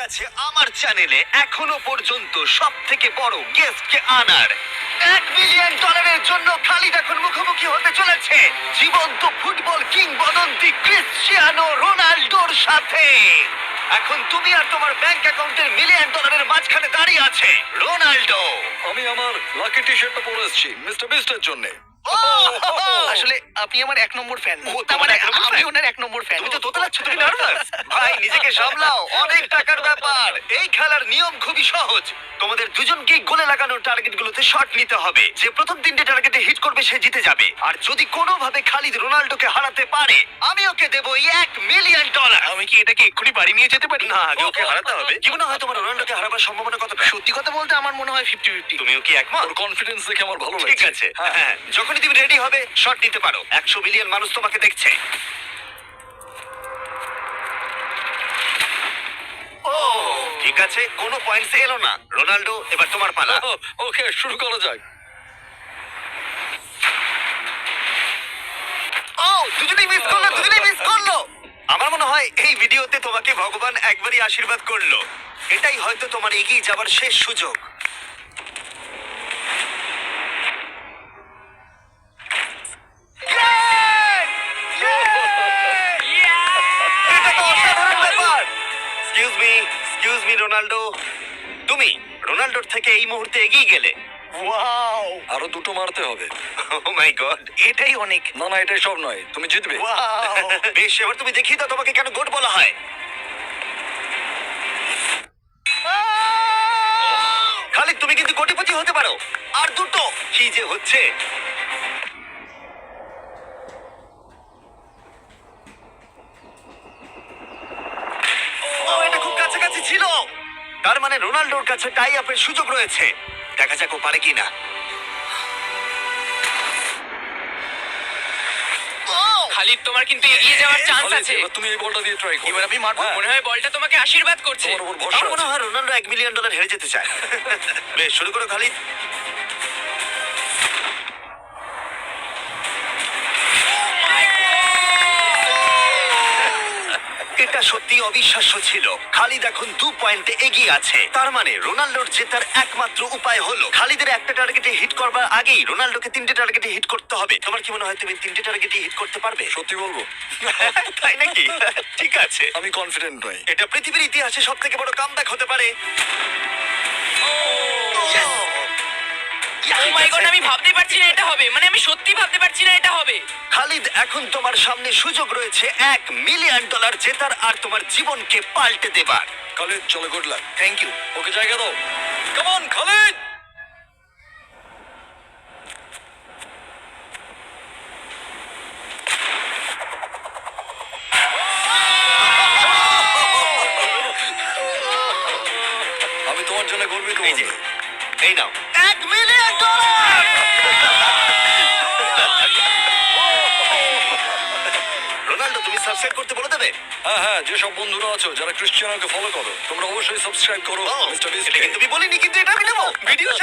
গেছে আমার চ্যানেলে এখনো পর্যন্ত সব থেকে বড় গেস্টকে আনার। $1 মিলিয়ন জন্য খালিদ এখন মুখোমুখি হতে চলেছে জীবন্ত ফুটবল কিংবদন্তি ক্রিশ্চিয়ানো রোনাল্ডোর সাথে। এখন তুমি আর তোমার ব্যাংক অ্যাকাউন্টের $1 মিলিয়ন মাঝখানে দাঁড়িয়ে আছে রোনাল্ডো। আমি আমার লাকি টি শার্টটা পরে এসেছি মিস্টার বিস্টের জন্য। আসলে আপনি আমার 1 নম্বর ফ্যান। ও, তোমার এক নম্বর আমি fan? ওনার 1 নম্বর ফ্যান। তুমি তো তোতলাচ্ছ, তুমি নার্ভাস। ভাই নিজেকে সামলাও, অনেক টাকার ব্যাপার। এই খেলার নিয়ম খুবই সহজ। তোমাদের দুজনকেই গোলে লাগানোর টার্গেটগুলোতে শট নিতে হবে। যে প্রথম 3টে টার্গেটে হিট করবে সে জিতে যাবে। আর যদি কোনোভাবে খালিদ রোনাল্ডোকে হারাতে পারে আমি ওকে দেবো $1 মিলিয়ন। আমি কি এটাকে এক্ষুনি বাড়ি নিয়ে যেতে পারি? না, আগে ওকে হারাতে হবে। কি মনে হয় তোমার রোনাল্ডোকে হারাবার সম্ভাবনা কতটা? সত্যি কথা বলতে আমার মনে হয় 50-50। তুমিও কি একমত? ওর কনফিডেন্স দেখে আমার ভালো লাগছে। ঠিক আছে, হ্যাঁ, যখনই তুমি রেডি হবে শট নিতে পারো। 100 মিলিয়ন মানুষ তোমাকে দেখছে। ও, ঠিক আছে, কোনো পয়েন্টস এলো না। রোনাল্ডো, এবার তোমার পালা। ওকে শুরু করা যাক। ও, দুজনেই মিস করলো, দুজনেই মিস করলো। আমার মনে হয় এই ভিডিওতে তোমাকে ভগবান একবারই আশীর্বাদ করলো। এটাই হয়তো তোমার এগিয়ে যাবার শেষ সুযোগ। এটা তো অসাধারণ ব্যাপার। Excuse me Ronaldo. তুমি রোনাল্ডোর থেকে এই মুহূর্তে এগিয়ে গেলে। ওয়াও, আরো দুটো মারতে হবে। ও মাই গড, এটাই অনেক। না না এটাই সব নয়, তুমি জিতবে। ওয়াও। বেশ, এবার তুমি দেখিয়ে দাও তোমাকে কেন গোট বলা হয়। খালিদ, তুমি কিন্তু কোটিপতি হতে পারো। আর দুটো কি যে হচ্ছে। ও, এটা খুব কাছাকাছি ছিল। তার মানে রোনাল্ডোর কাছে টাই আপের সুযোগ রয়েছে। দেখা যাক ও পারে কিনা। খালিদ, তোমার কিন্তু এগিয়ে যাওয়ার চান্স খালিদ, আছে। এবার তুমি এই বলটা দিয়ে ট্রাই করো। এবার আমি মারবো। হ্যাঁ, মনে হয় বলটা তোমাকে আশীর্বাদ করছে। তোমার উপর ভরসা আমার মনে আছে। হয় রোনাল্ডো $1 মিলিয়ন হেরে যেতে চায়। বেশ, শুরু করো খালিদ। এটা সত্যি অবিশ্বাস্য ছিল। খালিদ এখন 2 পয়েন্টে এগিয়ে আছে। তার মানে রোনাল্ডোর জেতার একমাত্র উপায় হলো খালিদের একটা টার্গেটে হিট করবার আগেই রোনাল্ডোকে 3টে টার্গেটে হিট করতে হবে। তোমার কি মনে হয় তুমি 3টে টার্গেটে হিট করতে পারবে? সত্যি বলবো, তাই নাকি? ঠিক আছে, আমি কনফিডেন্ট নই। এটা পৃথিবীর ইতিহাসে সব থেকে বড় কামব্যাক হতে পারে। ও মাই গড, আমি ভাবতে পারছি না এটা হবে। মানে আমি সত্যি ভাবতে পারছি না এটা হবে। খালিদ, এখন তোমার সামনে সুযোগ রয়েছে $1 মিলিয়ন জেতার আর তোমার জীবনকে পাল্টে দেবার। খালিদ চলো, good luck. Thank you. Okay জায়গা দাও। Come on Khalid. আমি তোমার জন্য গর্বিত। এই যে, বন্ধু। এই নাও $1 মিলিয়ন। রোনাল্ডো, তুমি সাবস্ক্রাইব করতে বলে দেবে। হ্যাঁ হ্যাঁ, যেসব বন্ধুরা আছো যারা ক্রিশ্চিয়ানোকে ফলো করো তোমরা অবশ্যই সাবস্ক্রাইব করো ও, মিস্টার এটা বিস্টকে। কিন্তু তুমি বলিনি, কিন্তু এটা আমি নেবো। ভিডিও শেষ।